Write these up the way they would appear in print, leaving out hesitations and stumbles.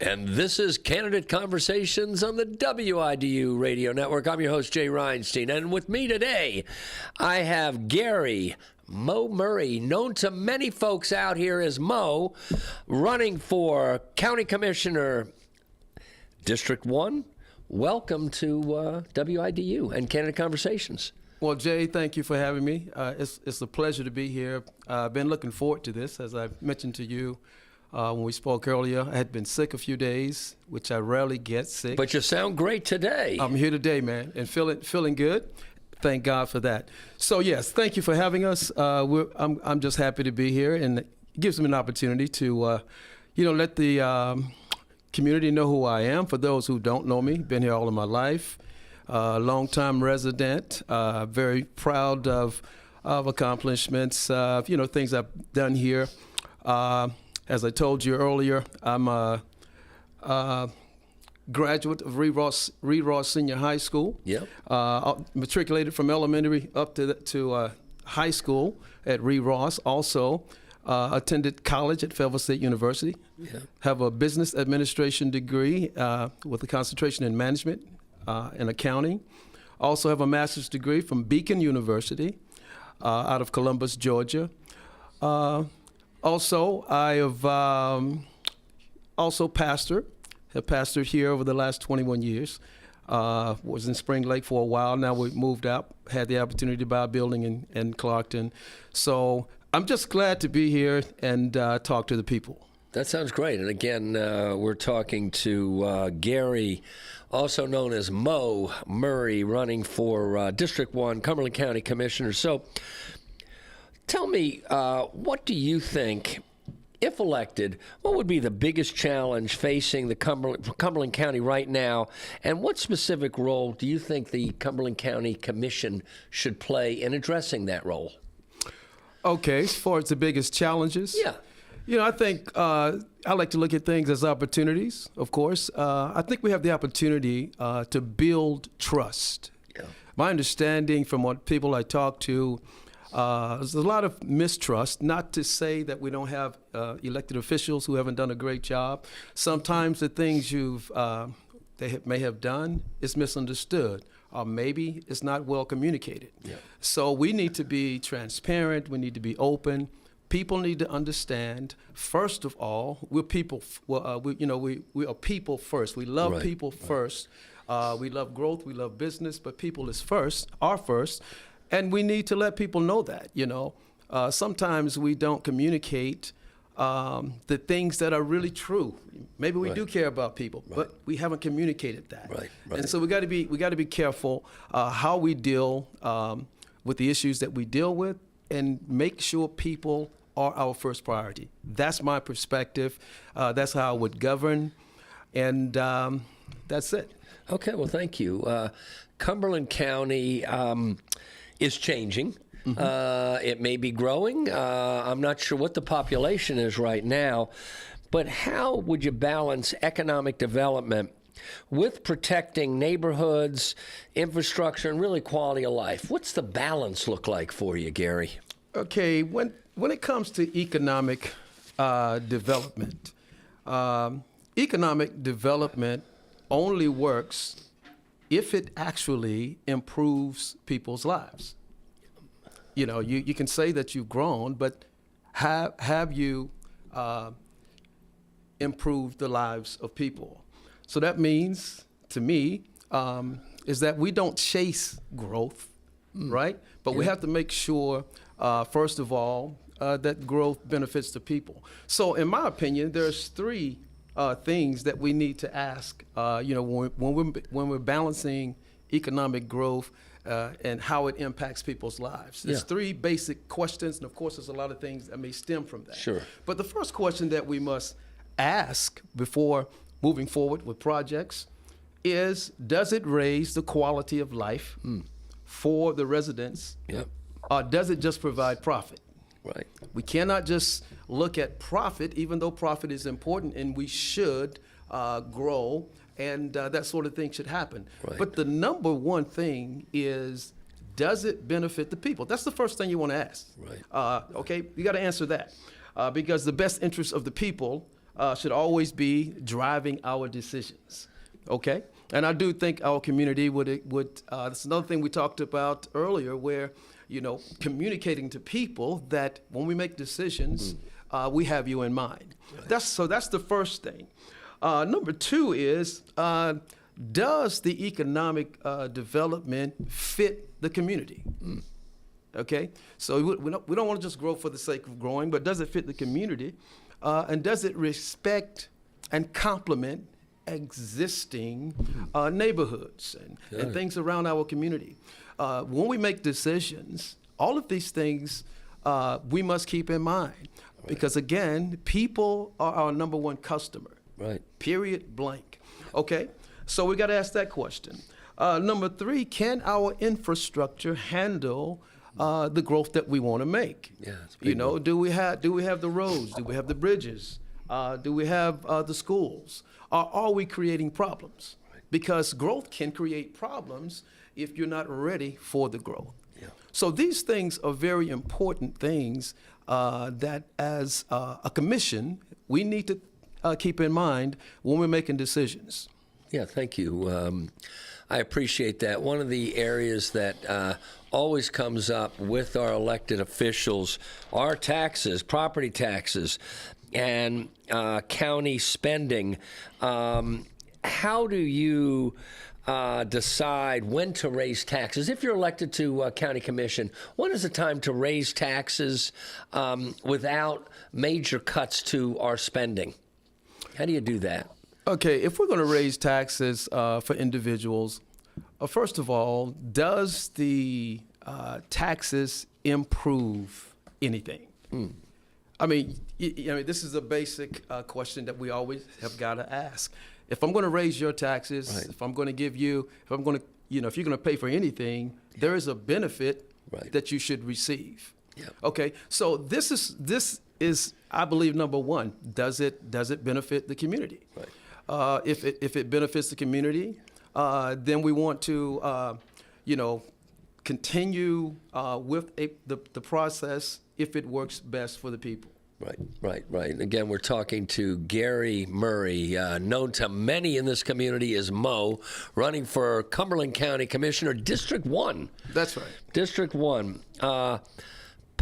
And this is Candidate Conversations on the WIDU Radio Network. I'm your host, Jay Reinstein. And with me today, I have Garry Mo Murray, known to many folks out here as Mo, running for County Commissioner, District 1. Welcome to WIDU and Candidate Conversations. Well, Jay, thank you for having me. It's a pleasure to be here. I've been looking forward to this, as I mentioned to you. When we spoke earlier, I had been sick a few days, which I rarely get sick. But you sound great today. I'm here today, man, and feeling good. Thank God for that. So yes, thank you for having us. I'm just happy to be here, and it gives me an opportunity to, let the community know who I am. For those who don't know me, been here all of my life, long-time resident, very proud of accomplishments, things I've done here. As I told you earlier, I'm a graduate of Reed Ross Senior High School. Yep. Matriculated from elementary up to high school at Reed Ross. Also attended college at Fayetteville State University. Yep. Have a business administration degree with a concentration in management and accounting. Also have a master's degree from Beacon University out of Columbus, Georgia. Also, I have have pastored here over the last 21 years. Was in Spring Lake for a while. Now we moved out, had the opportunity to buy a building in Clarkton. So I'm just glad to be here and talk to the people. That sounds great. And again, we're talking to Garry, also known as Mo Murray, running for District 1, Cumberland County Commissioner. So tell me, what do you think, if elected, what would be the biggest challenge facing the Cumberland County right now, and what specific role do you think the Cumberland County Commission should play in addressing that role? Okay, as far as the biggest challenges? Yeah. I think I like to look at things as opportunities, of course. I think we have the opportunity to build trust. Yeah. My understanding from what people I talk to, there's a lot of mistrust, not to say that we don't have elected officials who haven't done a great job. Sometimes the things they may have done is misunderstood, or maybe it's not well communicated. Yeah. So we need to be transparent, we need to be open. People need to understand, first of all, we're people. We are people first. We love Right. people first. We love growth, we love business, but people is first, are first. And we need to let people know that, sometimes we don't communicate the things that are really true. Maybe we Right. do care about people, Right. but we haven't communicated that. Right. And so we got to be careful how we deal with the issues that we deal with, and make sure people are our first priority. That's my perspective. That's how I would govern, and that's it. Okay, well, thank you. Cumberland County is changing. Mm-hmm. It may be growing. I'm not sure what the population is right now, but how would you balance economic development with protecting neighborhoods, infrastructure, and really quality of life? What's the balance look like for you, Garry? Okay, when it comes to economic development, economic development only works if it actually improves people's lives. You can say that you've grown, but have you improved the lives of people? So that means, to me, is that we don't chase growth, right? But we have to make sure, first of all, that growth benefits the people. So in my opinion, there's three things that we need to ask, when we're balancing economic growth and how it impacts people's lives. There's three basic questions, and of course there's a lot of things that may stem from that. Sure. But the first question that we must ask before moving forward with projects is, does it raise the quality of life for the residents? Yep. Or does it just provide profit? Right. We cannot just look at profit, even though profit is important and we should grow, and that sort of thing should happen. Right. But the number one thing is, does it benefit the people? That's the first thing you want to ask. Right. Okay, you got to answer that because the best interest of the people should always be driving our decisions. Okay, and I do think our community would. That's another thing we talked about earlier, where communicating to people that when we make decisions, we have you in mind. Right. That's the first thing. Number two is, does the economic development fit the community? Okay, so we don't want to just grow for the sake of growing, but does it fit the community? And does it respect and complement existing neighborhoods and things around our community? When we make decisions, all of these things we must keep in mind. Right. Because again, people are our number one customer. Right. Period, blank. Okay, so we got to ask that question. Number three, can our infrastructure handle the growth that we want to make? Yeah, do we have the roads? Do we have the bridges? Do we have the schools? Are we creating problems? Right. Because growth can create problems if you're not ready for the growth. Yeah. So these things are very important things that as a commission, we need to keep in mind when we're making decisions. Yeah, thank you. I appreciate that. One of the areas that always comes up with our elected officials are taxes, property taxes, and county spending. How do you decide when to raise taxes? If you're elected to county commission, when is the time to raise taxes without major cuts to our spending? How do you do that? Okay, if we're going to raise taxes for individuals, first of all, does the taxes improve anything? I mean, this is a basic question that we always have got to ask. If I'm going to raise your taxes, right. If I'm going to give you, if I'm going to, if you're going to pay for anything, there is a benefit right. that you should receive. Yep. Okay, so this is, I believe, number one. Does it benefit the community? Right. If it benefits the community, then we want to, continue with the process if it works best for the people. Right. Again, we're talking to Garry Murray, known to many in this community as Mo, running for Cumberland County Commissioner, District 1. That's right. District 1. And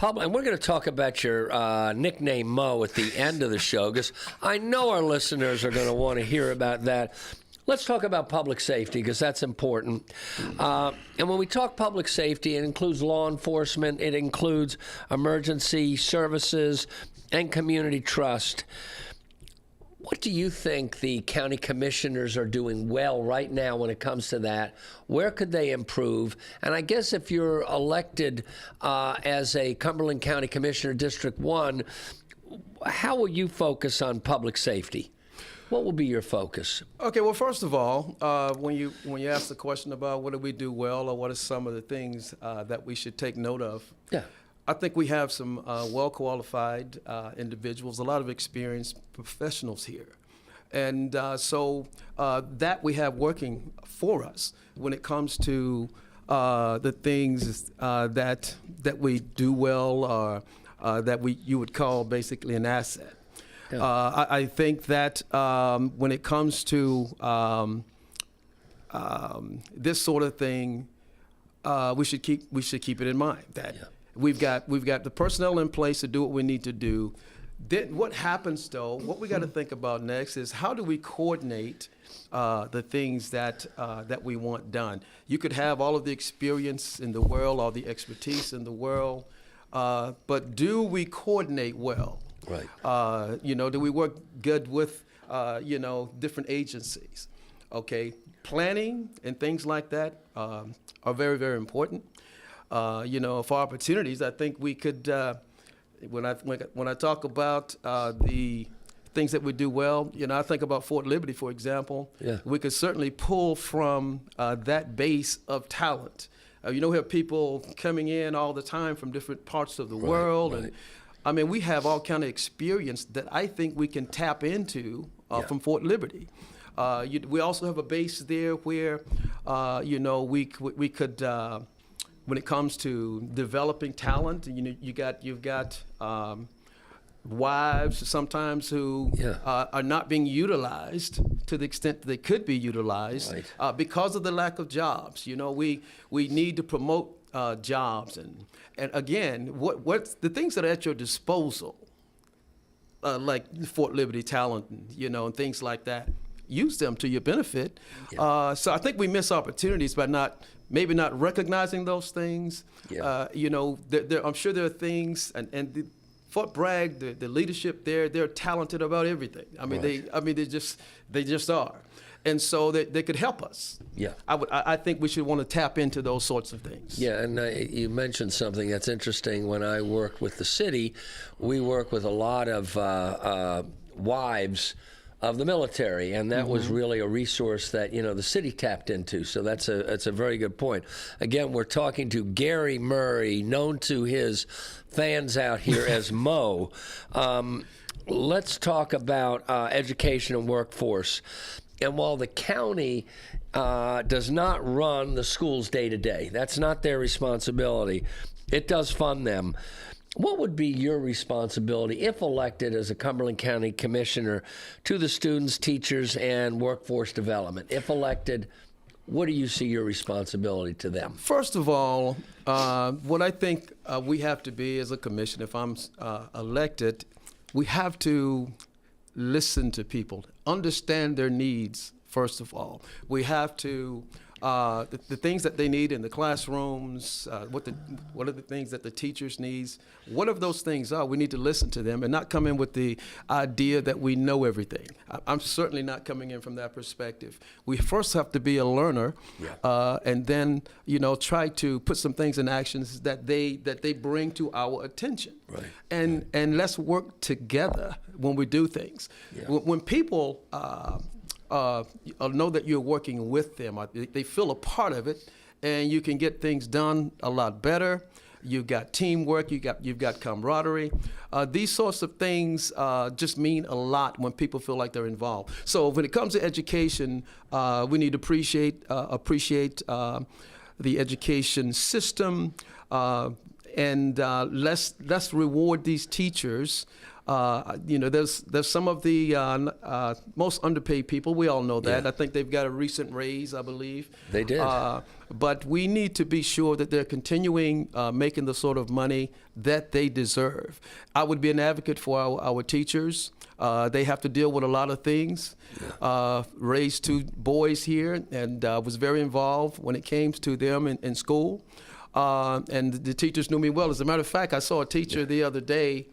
we're going to talk about your nickname Mo at the end of the show, because I know our listeners are going to want to hear about that. Let's talk about public safety, because that's important. And when we talk public safety, it includes law enforcement, it includes emergency services, and community trust. What do you think the county commissioners are doing well right now when it comes to that? Where could they improve? And I guess if you're elected as a Cumberland County Commissioner, District 1, how will you focus on public safety? What will be your focus? Okay, well, first of all, when you ask the question about what do we do well, or what are some of the things that we should take note of, yeah. I think we have some well-qualified individuals, a lot of experienced professionals here. And so that we have working for us when it comes to the things that we do well, or that you would call basically an asset. Yeah. I think that when it comes to this sort of thing, we should keep it in mind that. Yeah. We've got the personnel in place to do what we need to do. Then what happens, though, what we got to think about next is how do we coordinate the things that we want done. You could have all of the experience in the world, all the expertise in the world, but do we coordinate well? Right. Do we work good with different agencies? Okay. Planning and things like that are very, very important. For opportunities, I think we could, when I talk about the things that we do well, I think about Fort Liberty, for example. Yeah. We could certainly pull from that base of talent. We have people coming in all the time from different parts of the world. Right. And we have all kind of experience that I think we can tap into from Fort Liberty. We also have a base there where, we could, when it comes to developing talent, you've got wives sometimes who Yeah. are not being utilized to the extent that they could be utilized because of the lack of jobs. We need to promote jobs and again, what's the things that are at your disposal, like Fort Liberty talent, and things like that. Use them to your benefit. Yeah. So I think we miss opportunities by maybe not recognizing those things. Yeah. I'm sure there are things, and Fort Bragg, the leadership there, they're talented about everything. They just are, and so they could help us. Yeah. I think we should want to tap into those sorts of things. Yeah, and you mentioned something that's interesting. When I worked with the city, we work with a lot of wives of the military, and that was really a resource that the city tapped into. So that's a very good point. Again, we're talking to Garry Murray, known to his fans out here as Mo. Let's talk about education and workforce. And while the county does not run the schools day to day, that's not their responsibility. It does fund them. What would be your responsibility, if elected as a Cumberland County Commissioner, to the students, teachers, and workforce development? If elected, what do you see your responsibility to them? First of all, what I think we have to be as a commission, if I'm elected, we have to listen to people, understand their needs, first of all. We have to the things that they need in the classrooms, what are the things that the teachers needs, whatever those things are, we need to listen to them and not come in with the idea that we know everything. I'm certainly not coming in from that perspective. We first have to be a learner, and then try to put some things in actions that they bring to our attention. Right. And let's work together when we do things. Yeah. When people know that you're working with them, they feel a part of it, and you can get things done a lot better. You've got teamwork, you've got camaraderie. These sorts of things just mean a lot when people feel like they're involved. So when it comes to education, we need to appreciate the education system, and let's reward these teachers. There's some of the most underpaid people. We all know that. Yeah. I think they've got a recent raise, I believe. They did. But we need to be sure that they're continuing making the sort of money that they deserve. I would be an advocate for our teachers. They have to deal with a lot of things. Raised two boys here, and was very involved when it came to them in school. And the teachers knew me well. As a matter of fact, I saw a teacher the other day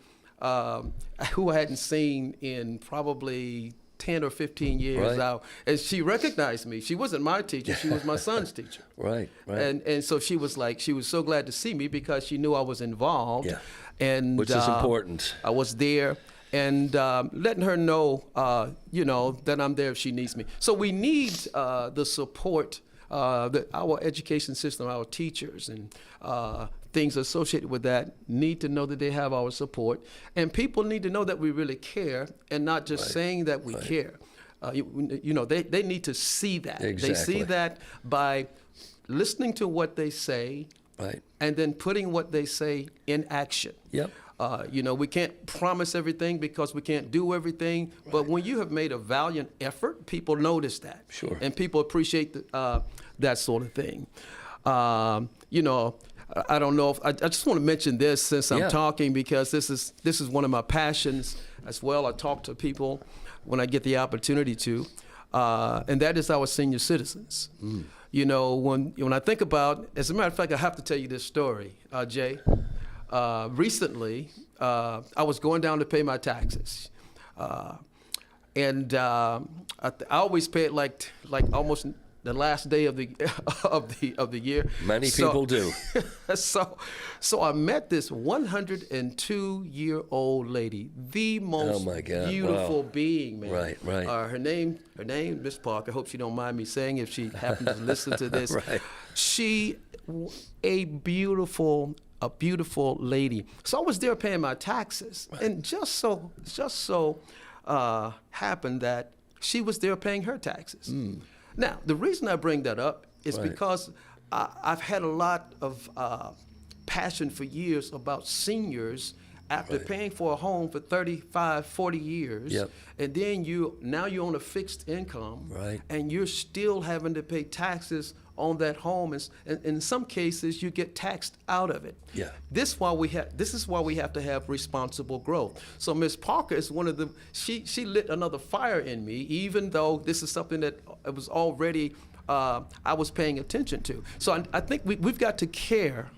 who I hadn't seen in probably 10 or 15 years out. And she recognized me. She wasn't my teacher. She was my son's teacher. Right. And so she was so glad to see me because she knew I was involved. Yeah. And Which is important. I was there and letting her know, that I'm there if she needs me. So we need the support our education system, our teachers, and things associated with that need to know that they have our support. And people need to know that we really care and not just saying that we care. They need to see that. Exactly. They see that by listening to what they say and then putting what they say in action. Yep. We can't promise everything because we can't do everything. But when you have made a valiant effort, people notice that. Sure. And people appreciate that sort of thing. I don't know if I just want to mention this since I'm talking because this is one of my passions as well. I talk to people when I get the opportunity to, and that is our senior citizens. When I think about, as a matter of fact, I have to tell you this story, Jay. Recently, I was going down to pay my taxes, and I always pay it like almost the last day of the year. Many people do. So I met this 102-year-old lady, the most beautiful being, man. Right. Her name, Miss Parker. I hope she don't mind me saying if she happens to listen to this. She, a beautiful lady. So I was there paying my taxes, and just so happened that she was there paying her taxes. Now, the reason I bring that up is because I've had a lot of passion for years about seniors after paying for a home for 35, 40 years, and then now you're on a fixed income, and you're still having to pay taxes on that home, and in some cases you get taxed out of it. This is why we have to have responsible growth. So Ms. Parker is one of the she lit another fire in me, even though this is something that it was already I was paying attention to. So I think we've got to care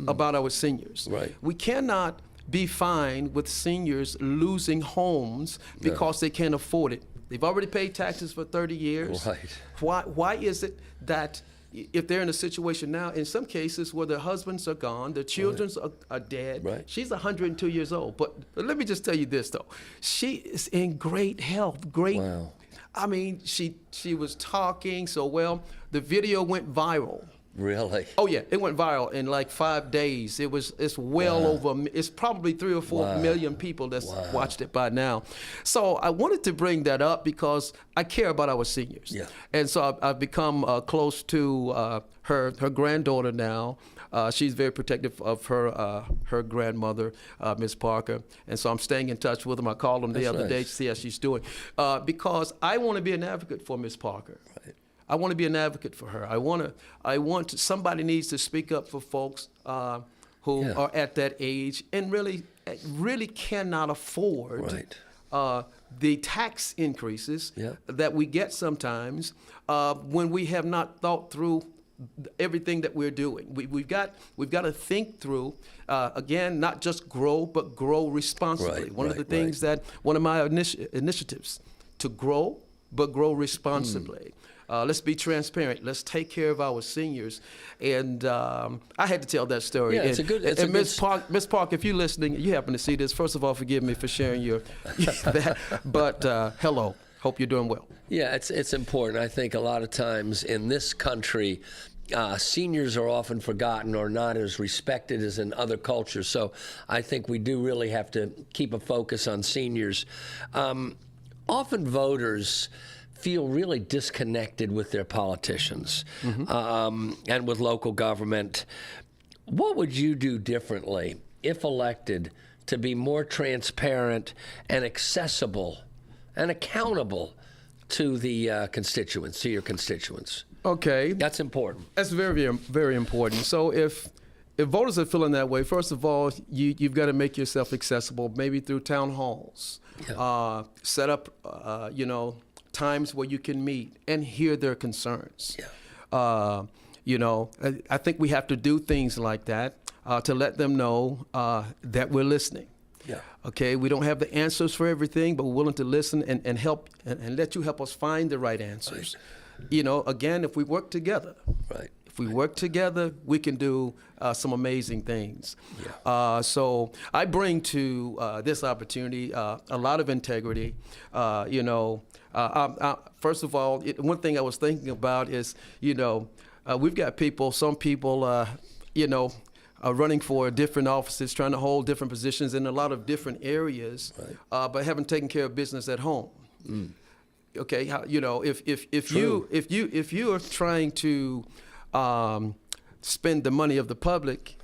about our seniors. We cannot be fine with seniors losing homes because they can't afford it. They've already paid taxes for 30 years. Why is it that if they're in a situation now, in some cases where their husbands are gone, their children are dead, she's 102 years old. But let me just tell you this, though. She is in great health, I mean, she was talking so well. The video went viral. Really? Oh yeah, it went viral in like 5 days. It's well over. It's probably 3 or 4 million people that's watched it by now. So I wanted to bring that up because I care about our seniors. And so I've become close to her granddaughter now. She's very protective of her grandmother, Miss Parker, and so I'm staying in touch with them. I called them the other day to see how she's doing, because I want to be an advocate for Miss Parker. I want to be an advocate for her. Somebody needs to speak up for folks who are at that age and really cannot afford the tax increases that we get sometimes when we have not thought through everything that we're doing. We've got to think through, again, not just grow, but grow responsibly. One of the things that, one of my initiatives, to grow, but grow responsibly. Let's be transparent. Let's take care of our seniors. And I had to tell that story. Yeah, it's a good. And Ms. Park, if you're listening, you happen to see this. First of all, forgive me for sharing that. But hello. Hope you're doing well. Yeah, it's important. I think a lot of times in this country, seniors are often forgotten or not as respected as in other cultures. So I think we do really have to keep a focus on seniors. Often voters feel really disconnected with their politicians and with local government. What would you do differently if elected to be more transparent and accessible and accountable to the constituents, to your constituents? Okay. That's important. That's very, very important. So if voters are feeling that way, first of all, you've got to make yourself accessible, maybe through town halls. Set up, times where you can meet and hear their concerns. I think we have to do things like that to let them know that we're listening. Okay, we don't have the answers for everything, but we're willing to listen and help and let you help us find the right answers. Again, if we work together, if we work together, we can do some amazing things. So I bring to this opportunity a lot of integrity. First of all, one thing I was thinking about is, we've got some people, running for different offices, trying to hold different positions in a lot of different areas, but haven't taken care of business at home. Okay, if you are trying to spend the money of the public,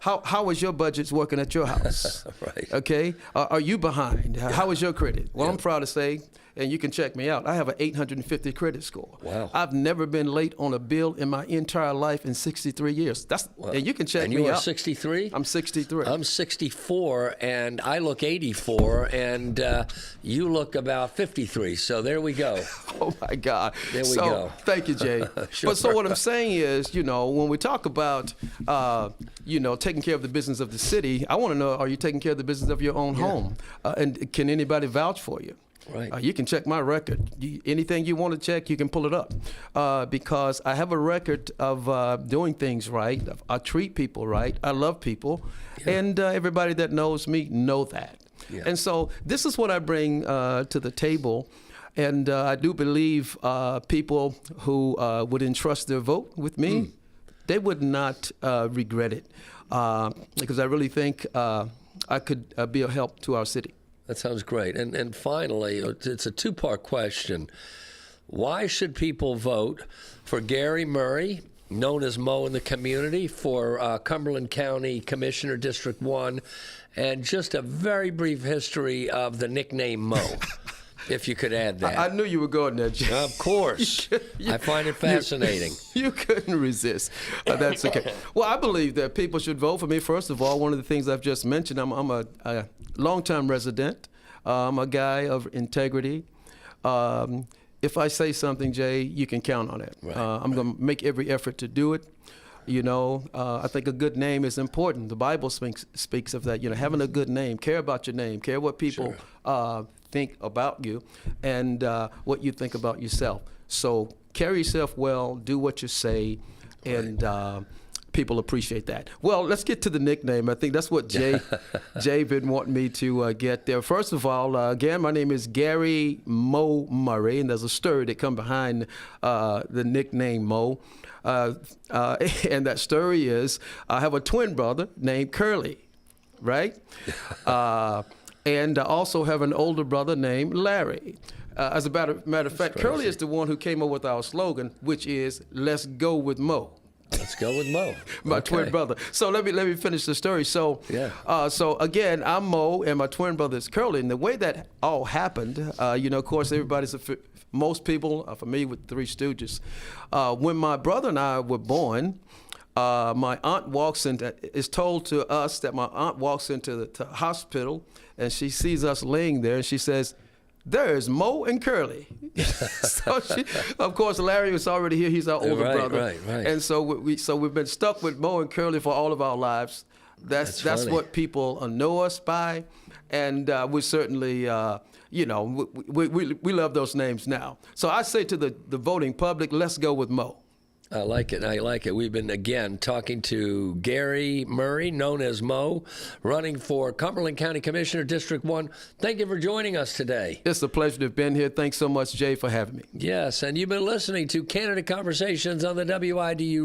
how is your budgets working at your house? Okay, are you behind? How is your credit? Well, I'm proud to say, and you can check me out, I have an 850 credit score. Wow. I've never been late on a bill in my entire life in 63 years. And you can check me out. And you are 63? I'm 63. I'm 64, and I look 84, and you look about 53. So there we go. Oh, my God. There we go. Thank you, Jay. Sure. But so what I'm saying is, when we talk about, taking care of the business of the city, I want to know, are you taking care of the business of your own home? And can anybody vouch for you? You can check my record. Anything you want to check, you can pull it up. Because I have a record of doing things right. I treat people right. I love people. And everybody that knows me know that. And so this is what I bring to the table. And I do believe people who would entrust their vote with me, they would not regret it. Because I really think I could be a help to our city. That sounds great. And finally, it's a two-part question. Why should people vote for Garry Murray, known as Mo in the community, for Cumberland County Commissioner, District 1? and just a very brief history of the nickname Mo, if you could add that. I knew you were going there, Jay. Of course. I find it fascinating. You couldn't resist. That's okay. Well, I believe that people should vote for me. First of all, one of the things I've just mentioned, I'm a longtime resident. I'm a guy of integrity. If I say something, Jay, you can count on it. Right, I'm going to make every effort to do it. You know, I think a good name is important. The Bible speaks of that. You know, having a good name, care about your name, care what people think about you, and what you think about yourself. So carry yourself well, do what you say, and people appreciate that. Well, let's get to the nickname. I think that's what Jay been wanting me to get there. First of all, again, my name is Garry Mo Murray, and there's a story that come behind the nickname Mo. And that story is I have a twin brother named Curly, right? And I also have an older brother named Larry. As a matter of fact, Curly is the one who came up with our slogan, which is "Let's go with Mo." Let's go with Mo. My twin brother. So let me finish the story. So so again, I'm Mo, and my twin brother is Curly. And the way that all happened, you know, of course, most people are familiar with Three Stooges. When my brother and I were born, my aunt it's told to us that my aunt walks into the hospital, and she sees us laying there, and she says, "There's Mo and Curly." So of course, Larry was already here. He's our older brother. Right. And so we've been stuck with Mo and Curly for all of our lives. That's what people know us by, and we certainly, you know, we love those names now. So I say to the voting public, let's go with Mo. I like it. I like it. We've been, again, talking to Garry Murray, known as Mo, running for Cumberland County Commissioner, District 1. Thank you for joining us today. It's a pleasure to have been here. Thanks so much, Jay, for having me. Yes, and you've been listening to Candidate Conversations on the WIDU